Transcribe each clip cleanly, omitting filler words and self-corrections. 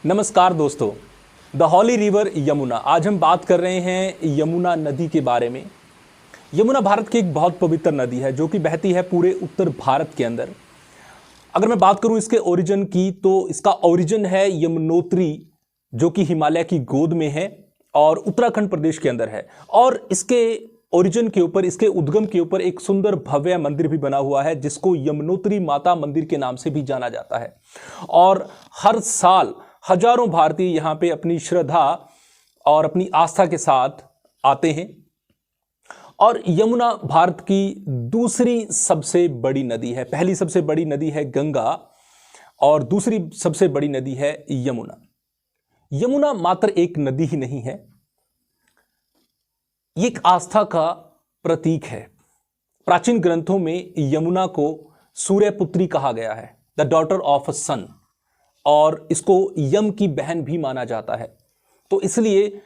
नमस्कार दोस्तों, the Holly river Yamuna. आज हम बात कर रहे हैं यमुना नदी के बारे में। यमुना भारत की एक बहुत पवित्र नदी है जो कि बहती है पूरे उत्तर भारत के अंदर। अगर मैं बात करूं इसके ओरिजिन की, तो इसका ओरिजिन है यमुनोत्री, जो कि हिमालय की गोद में है और उत्तराखंड प्रदेश के अंदर है। और इसके ओरिजिन के ऊपर, इसके उद्गम के ऊपर एक सुंदर भव्य मंदिर भी बना हुआ है जिसको यमुनोत्री माता मंदिर के नाम से भी जाना जाता है। और हर साल हजारों भारतीय यहाँ पे अपनी श्रद्धा और अपनी आस्था के साथ आते हैं। और यमुना भारत की दूसरी सबसे बड़ी नदी है। पहली सबसे बड़ी नदी है गंगा और दूसरी सबसे बड़ी नदी है यमुना। यमुना मात्र एक नदी ही नहीं है, ये एक आस्था का प्रतीक है। प्राचीन ग्रंथों में यमुना को सूर्यपुत्री कहा गया है, द डॉटर ऑफ अ सन, और इसको यम की बहन भी माना जाता है। तो इसलिए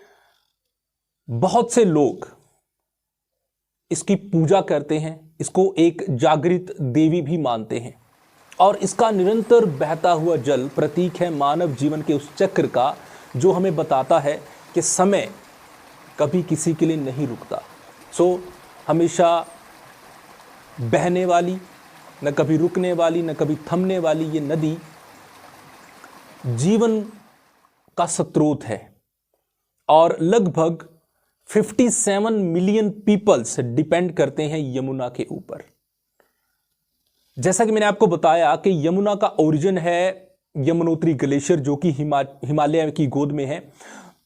बहुत से लोग इसकी पूजा करते हैं, इसको एक जागृत देवी भी मानते हैं। और इसका निरंतर बहता हुआ जल प्रतीक है मानव जीवन के उस चक्र का जो हमें बताता है कि समय कभी किसी के लिए नहीं रुकता। सो हमेशा बहने वाली, न कभी रुकने वाली, न कभी थमने वाली ये नदी जीवन का स्रोत है। और लगभग 57 मिलियन पीपल्स डिपेंड करते हैं यमुना के ऊपर। जैसा कि मैंने आपको बताया कि यमुना का ओरिजिन है यमुनोत्री ग्लेशियर, जो कि हिमालय की गोद में है।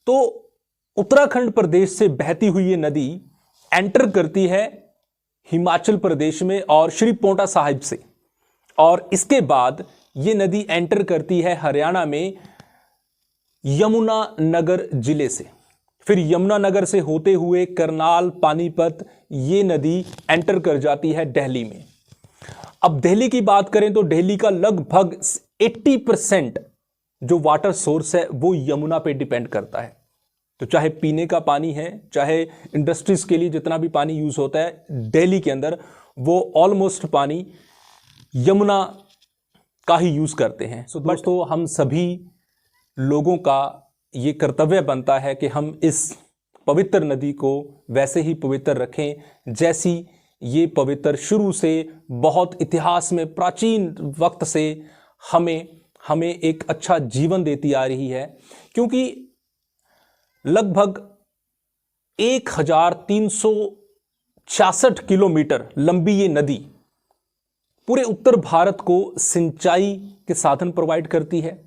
तो उत्तराखंड प्रदेश से बहती हुई ये नदी एंटर करती है हिमाचल प्रदेश में और श्री पोंटा साहिब से, और इसके बाद ये नदी एंटर करती है हरियाणा में यमुना नगर जिले से। फिर यमुना नगर से होते हुए करनाल, पानीपत, ये नदी एंटर कर जाती है दिल्ली में। अब दिल्ली की बात करें तो दिल्ली का लगभग 80% जो वाटर सोर्स है वो यमुना पे डिपेंड करता है। तो चाहे पीने का पानी है, चाहे इंडस्ट्रीज के लिए जितना भी पानी यूज होता है दिल्ली के अंदर, वो ऑलमोस्ट पानी यमुना का ही यूज करते हैं। सो दोस्तों, हम सभी लोगों का ये कर्तव्य बनता है कि हम इस पवित्र नदी को वैसे ही पवित्र रखें जैसी ये पवित्र शुरू से, बहुत इतिहास में प्राचीन वक्त से हमें एक अच्छा जीवन देती आ रही है। क्योंकि लगभग 1366 किलोमीटर लंबी ये नदी पूरे उत्तर भारत को सिंचाई के साधन प्रोवाइड करती है।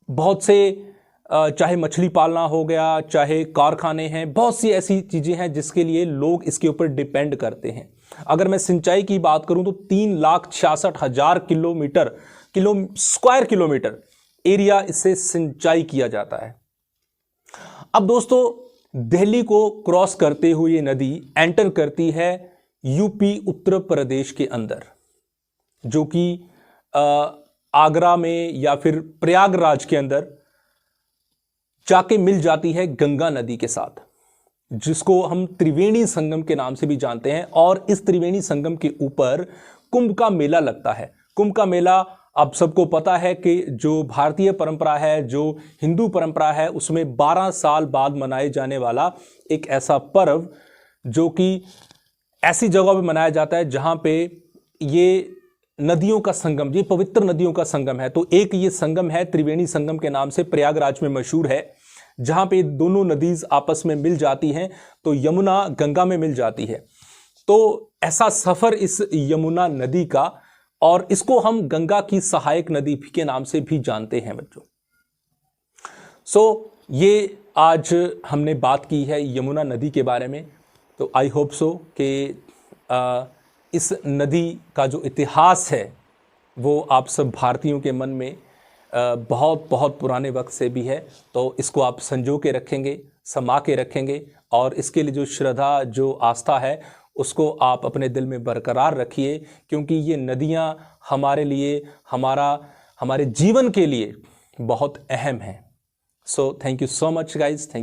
बहुत से चाहे मछली पालना हो गया, चाहे कारखाने हैं, बहुत सी ऐसी चीजें हैं जिसके लिए लोग इसके ऊपर डिपेंड करते हैं। अगर मैं सिंचाई की बात करूं तो 3,66,000 स्क्वायर किलोमीटर एरिया इससे सिंचाई किया जाता है। अब दोस्तों, दिल्ली को क्रॉस करते हुए ये नदी एंटर करती है यूपी उत्तर प्रदेश के अंदर, जो कि आगरा में या फिर प्रयागराज के अंदर जाके मिल जाती है गंगा नदी के साथ, जिसको हम त्रिवेणी संगम के नाम से भी जानते हैं। और इस त्रिवेणी संगम के ऊपर कुंभ का मेला लगता है। कुंभ का मेला आप सबको पता है कि जो भारतीय परंपरा है, जो हिंदू परंपरा है, उसमें 12 साल बाद मनाए जाने वाला एक ऐसा पर्व जो कि ऐसी जगह पे मनाया जाता है जहां पे ये नदियों का संगम, ये पवित्र नदियों का संगम है। तो एक ये संगम है त्रिवेणी संगम के नाम से, प्रयागराज में मशहूर है, जहां पे दोनों नदीज आपस में मिल जाती हैं। तो यमुना गंगा में मिल जाती है। तो ऐसा सफर इस यमुना नदी का, और इसको हम गंगा की सहायक नदी के नाम से भी जानते हैं बच्चों। सो ये आज हमने बात की है यमुना नदी के बारे में। तो आई होप सो कि इस नदी का जो इतिहास है वो आप सब भारतीयों के मन में बहुत बहुत पुराने वक्त से भी है। तो इसको आप संजो के रखेंगे, समा के रखेंगे, और इसके लिए जो श्रद्धा, जो आस्था है, उसको आप अपने दिल में बरकरार रखिए। क्योंकि ये नदियाँ हमारे लिए, हमारे जीवन के लिए बहुत अहम हैं। So thank you so much guys, thank you.